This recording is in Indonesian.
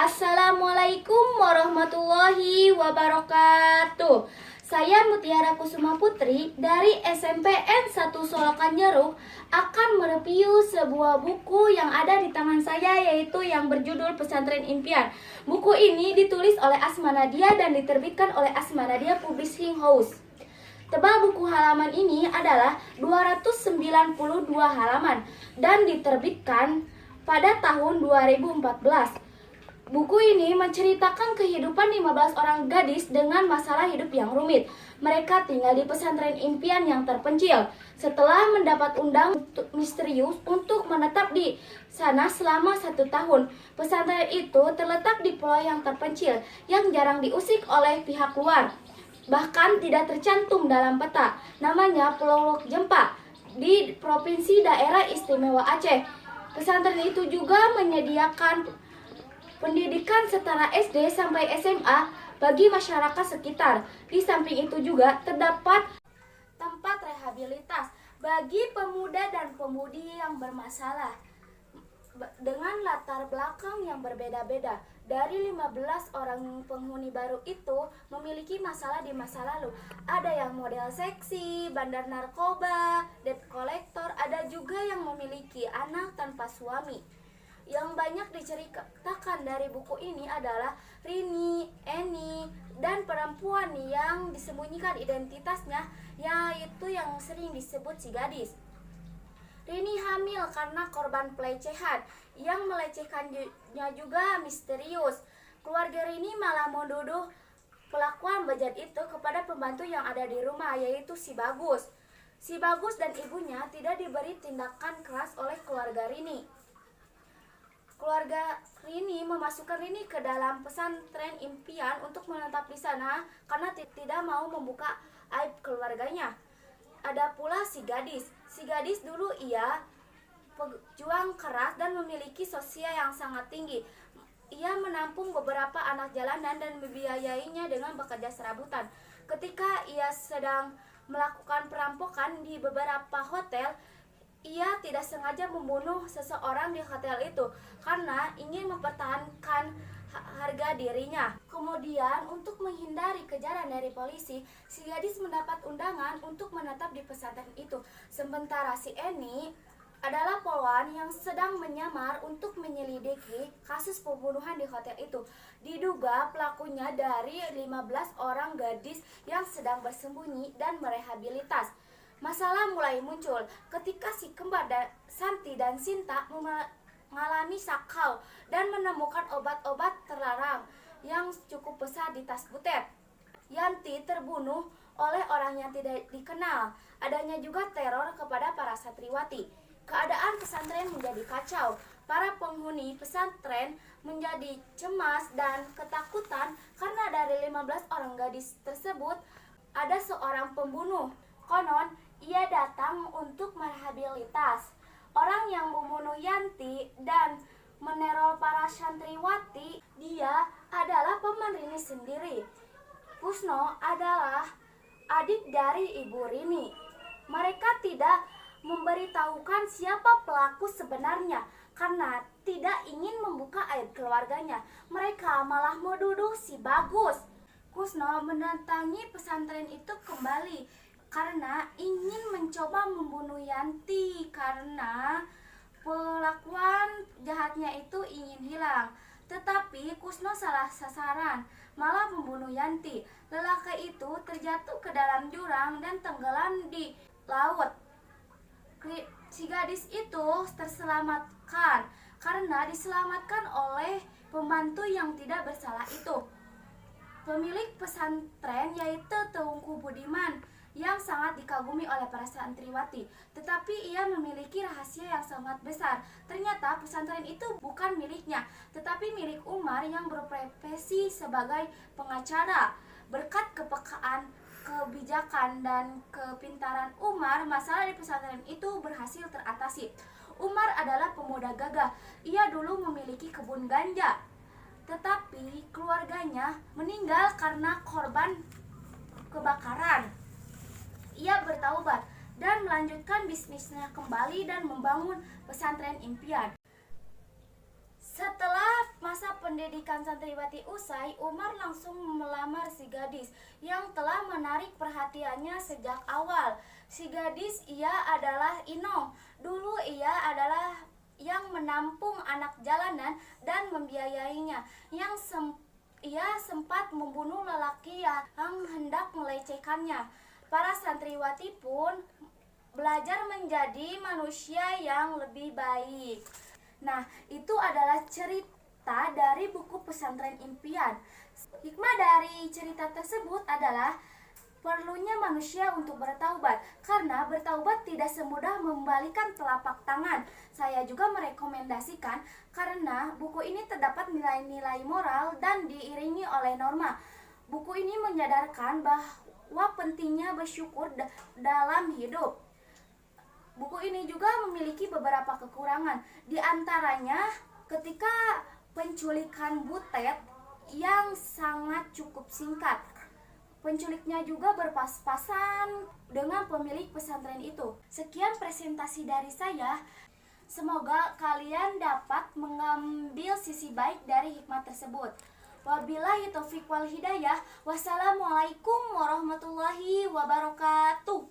Assalamualaikum warahmatullahi wabarakatuh. Saya Mutiara Kusuma Putri dari SMPN 1 Solokan Jeruk akan mereview sebuah buku yang ada di tangan saya, yaitu yang berjudul Pesantren Impian. Buku ini ditulis oleh Asma Nadia dan diterbitkan oleh Asma Nadia Publishing House. Tebal buku halaman ini adalah 292 halaman dan diterbitkan pada tahun 2014. Buku ini menceritakan kehidupan 15 orang gadis dengan masalah hidup yang rumit. Mereka tinggal di pesantren impian yang terpencil. Setelah mendapat undangan misterius untuk menetap di sana selama 1 tahun, pesantren itu terletak di pulau yang terpencil yang jarang diusik oleh pihak luar. Bahkan tidak tercantum dalam peta. Namanya Pulau Lok Jempa di Provinsi Daerah Istimewa Aceh. Pesantren itu juga menyediakan pendidikan setara SD sampai SMA bagi masyarakat sekitar. Di samping itu juga terdapat tempat rehabilitas bagi pemuda dan pemudi yang bermasalah dengan latar belakang yang berbeda-beda. Dari 15 orang penghuni baru itu memiliki masalah di masa lalu. Ada yang model seksi, bandar narkoba, debt collector, ada juga yang memiliki anak tanpa suami. Yang banyak diceritakan dari buku ini adalah Rini, Eni, dan perempuan yang disembunyikan identitasnya, yaitu yang sering disebut si gadis. Rini hamil karena korban pelecehan, yang melecehkannya juga misterius. Keluarga Rini malah menuduh pelakuan bejat itu kepada pembantu yang ada di rumah, yaitu si Bagus. Si Bagus dan ibunya tidak diberi tindakan keras oleh keluarga Rini. Keluarga Rini memasukkan Rini ke dalam pesantren impian untuk menetap di sana karena tidak mau membuka aib keluarganya. Ada pula si gadis. Si gadis dulu ia pejuang keras dan memiliki sosial yang sangat tinggi. Ia menampung beberapa anak jalanan dan membiayainya dengan bekerja serabutan. Ketika ia sedang melakukan perampokan di beberapa hotel, ia tidak sengaja membunuh seseorang di hotel itu karena ingin mempertahankan harga dirinya. Kemudian, untuk menghindari kejaran dari polisi, si gadis mendapat undangan untuk menetap di pesantren itu. Sementara si Eni adalah polwan yang sedang menyamar untuk menyelidiki kasus pembunuhan di hotel itu. Diduga pelakunya dari 15 orang gadis yang sedang bersembunyi dan merehabilitas. Masalah mulai muncul ketika si kembar Santi dan Sinta mengalami sakau dan menemukan obat-obat terlarang yang cukup besar di tas butet. Yanti terbunuh oleh orang yang tidak dikenal. Adanya juga teror kepada para santriwati. Keadaan pesantren menjadi kacau. Para penghuni pesantren menjadi cemas dan ketakutan karena dari 15 orang gadis tersebut ada seorang pembunuh. Konon, ia datang untuk merehabilitas orang yang membunuh Yanti dan meneror para santriwati. Dia adalah paman Rini sendiri. Kusno adalah adik dari ibu Rini. Mereka tidak memberitahukan siapa pelaku sebenarnya karena tidak ingin membuka aib keluarganya. Mereka malah menuduh si Bagus. Kusno mendatangi pesantren itu kembali karena ingin mencoba membunuh Yanti karena pelakuan jahatnya itu ingin hilang. Tetapi Kusno salah sasaran, malah membunuh Yanti. Lelaki itu terjatuh ke dalam jurang dan tenggelam di laut. Si gadis itu terselamatkan karena diselamatkan oleh pembantu yang tidak bersalah itu. Pemilik pesantren yaitu Teungku Budiman yang sangat dikagumi oleh para santriwati, tetapi ia memiliki rahasia yang sangat besar. Ternyata pesantren itu bukan miliknya, tetapi milik Umar yang berprofesi sebagai pengacara. Berkat kepekaan, kebijakan, dan kepintaran Umar, masalah di pesantren itu berhasil teratasi. Umar adalah pemuda gagah. Ia dulu memiliki kebun ganja, tetapi keluarganya meninggal karena korban kebakaran. Ia bertaubat dan melanjutkan bisnisnya kembali dan membangun pesantren impian. Setelah masa pendidikan santriwati usai, Umar langsung melamar si gadis yang telah menarik perhatiannya sejak awal. Si gadis ia adalah Ino. Dulu ia adalah yang menampung anak jalanan dan membiayainya, ia sempat membunuh lelaki yang hendak melecehkannya. Para santriwati pun belajar menjadi manusia yang lebih baik. Nah, itu adalah cerita dari buku Pesantren Impian. Hikmah dari cerita tersebut adalah perlunya manusia untuk bertaubat, karena bertaubat tidak semudah membalikan telapak tangan. Saya juga merekomendasikan karena buku ini terdapat nilai-nilai moral dan diiringi oleh norma. Buku ini menyadarkan bahwa pentingnya bersyukur dalam hidup. Buku ini juga memiliki beberapa kekurangan. Di antaranya ketika penculikan Butet yang sangat cukup singkat. Penculiknya juga berpas-pasan dengan pemilik pesantren itu. Sekian presentasi dari saya. Semoga kalian dapat mengambil sisi baik dari hikmah tersebut. Wabillahi taufiq wal hidayah. Wassalamualaikum warahmatullahi wabarakatuh.